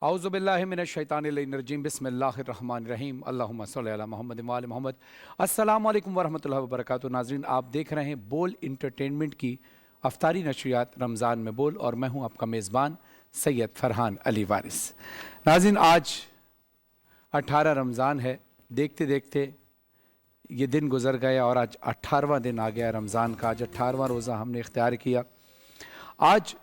औज़ुबिल्लाहिमिनश्शैतानिर्रजीम बिस्मिल्लाहिर्रहमानिर्रहीम अल्लाहुम्मा सल्लि अला मुहम्मद व आलि मुहम्मद। अस्सलामु अलैकुम वरहमतुल्लाहि वबरकातुहू। नाज़रीन, आप देख रहे हैं बोल इंटरटेनमेंट की अफ्तारी नशरियात रमज़ान में बोल, और मैं हूं आपका मेज़बान सैयद फ़रहान अली वारिस। नाज़रीन, आज 18 रमज़ान है। देखते देखते ये दिन गुज़र गया और आज 18वां दिन आ गया रमज़ान का। आज 18वां रोज़ा हमने इख्तियार किया। आज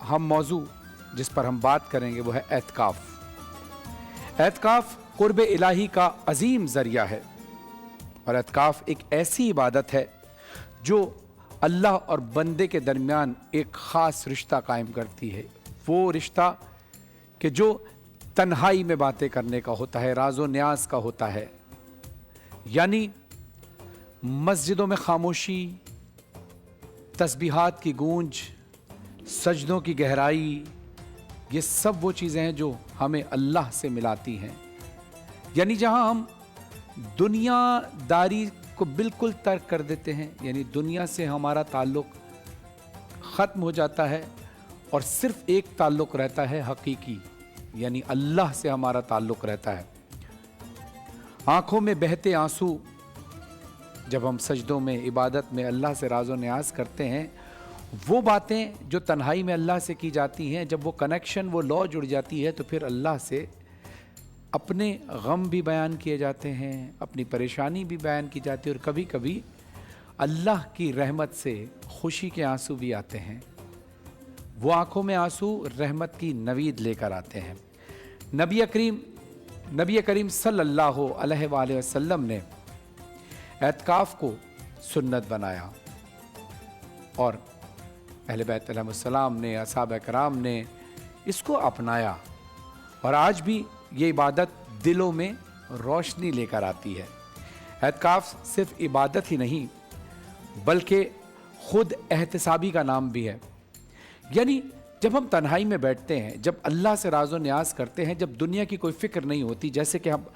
हम मौजू जिस पर हम बात करेंगे वो है एतकाफ़। एतकाफ़ क़ुर्ब इलाही का अजीम ज़रिया है, और एतकाफ़ एक ऐसी इबादत है जो अल्लाह और बंदे के दरमियान एक ख़ास रिश्ता कायम करती है। वो रिश्ता कि जो तन्हाई में बातें करने का होता है, राज़ो न्याज़ का होता है। यानी मस्जिदों में खामोशी, तस्बीहात की गूंज, सजदों की गहराई, ये सब वो चीज़ें हैं जो हमें अल्लाह से मिलाती हैं। यानी जहाँ हम दुनियादारी को बिल्कुल तर्क कर देते हैं, यानी दुनिया से हमारा ताल्लुक़ ख़त्म हो जाता है और सिर्फ़ एक ताल्लुक़ रहता है हकीकी, यानी अल्लाह से हमारा ताल्लुक़ रहता है। आँखों में बहते आंसू जब हम सजदों में, इबादत में अल्लाह से राज़ो न्याज़ करते हैं, वो बातें जो तन्हाई में अल्लाह से की जाती हैं, जब वो कनेक्शन, वो लौ जुड़ जाती है, तो फिर अल्लाह से अपने गम भी बयान किए जाते हैं, अपनी परेशानी भी बयान की जाती है, और कभी कभी अल्लाह की रहमत से खुशी के आंसू भी आते हैं। वो आँखों में आंसू रहमत की नवीद लेकर आते हैं। नबी करीम सल्लल्लाहु अलैहि वसल्लम ने एतकाफ़ को सुन्नत बनाया, और अहले बैत अलैहिस्सलाम ने, असहाबा कराम ने इसको अपनाया, और आज भी ये इबादत दिलों में रोशनी लेकर आती है। एतकाफ़ सिर्फ इबादत ही नहीं बल्कि ख़ुद एहतिसाबी का नाम भी है। यानी जब हम तन्हाई में बैठते हैं, जब अल्लाह से राज़ो न्याज़ करते हैं, जब दुनिया की कोई फ़िक्र नहीं होती, जैसे कि हम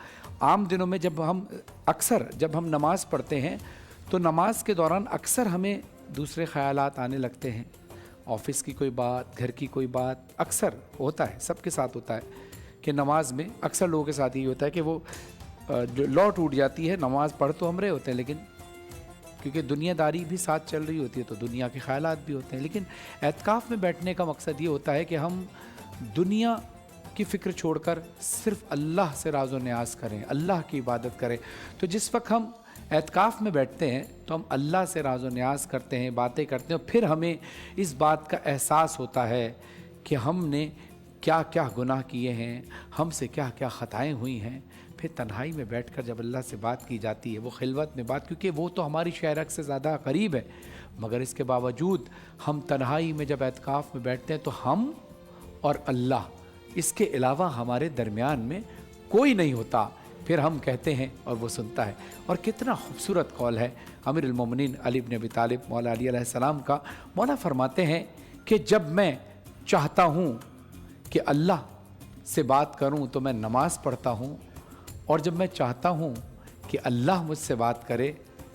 आम दिनों में जब हम नमाज़ पढ़ते हैं तो नमाज के दौरान अक्सर हमें दूसरे ख़यालात आने लगते हैं। ऑफ़िस की कोई बात, घर की कोई बात, अक्सर होता है, सबके साथ होता है कि नमाज में अक्सर लोगों के साथ ये होता है कि वो जो लौ टूट जाती है। नमाज पढ़ तो हम रहे होते हैं, लेकिन क्योंकि दुनियादारी भी साथ चल रही होती है तो दुनिया के ख़यालात भी होते हैं। लेकिन एतकाफ़ में बैठने का मकसद ये होता है कि हम दुनिया की फ़िक्र छोड़कर सिर्फ़ अल्लाह से राज़ो न्याज़ करें, अल्लाह की इबादत करें। तो जिस वक्त हम एतकाफ़ में बैठते हैं तो हम अल्लाह से राज़ो न्याज़ करते हैं, बातें करते हैं, और फिर हमें इस बात का एहसास होता है कि हमने क्या क्या गुनाह किए हैं, हमसे क्या क्या ख़ताएँ हुई हैं। फिर तन्हाई में बैठकर जब अल्लाह से बात की जाती है, वो खिलवत में बात, क्योंकि वो तो हमारी शहरक से ज़्यादा करीब है, मगर इसके बावजूद हम तन्हाई में जब एतकाफ़ में बैठते हैं तो हम और अल्लाह, इसके अलावा हमारे दरमियान में कोई नहीं होता। फिर हम कहते हैं और वो सुनता है। और कितना खूबसूरत कौल है अमीरुल मोमिनीन अली इब्न अबी तालिब मौला अली अलैहिस्सलाम का। मौला फरमाते हैं कि जब मैं चाहता हूँ कि अल्लाह से बात करूँ तो मैं नमाज़ पढ़ता हूँ, और जब मैं चाहता हूँ कि अल्लाह मुझसे बात करे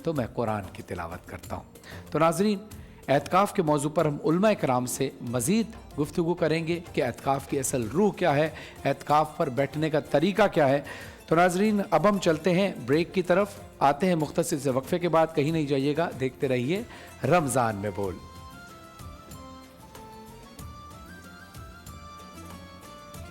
तो मैं कुरान की तिलावत करता हूँ। तो नाज़रीन, एतकाफ़ के मौजू पर हम उलमा कराम से मज़ीद गुफ्तगू करेंगे कि एतकाफ़ की असल रूह क्या है, एतकाफ़ पर बैठने का तरीका क्या है। तो नाज़रीन, अब हम चलते हैं ब्रेक की तरफ, आते हैं मुख्तसर से वक्फे के बाद। कहीं नहीं जाइएगा, देखते रहिए रमज़ान में बोल।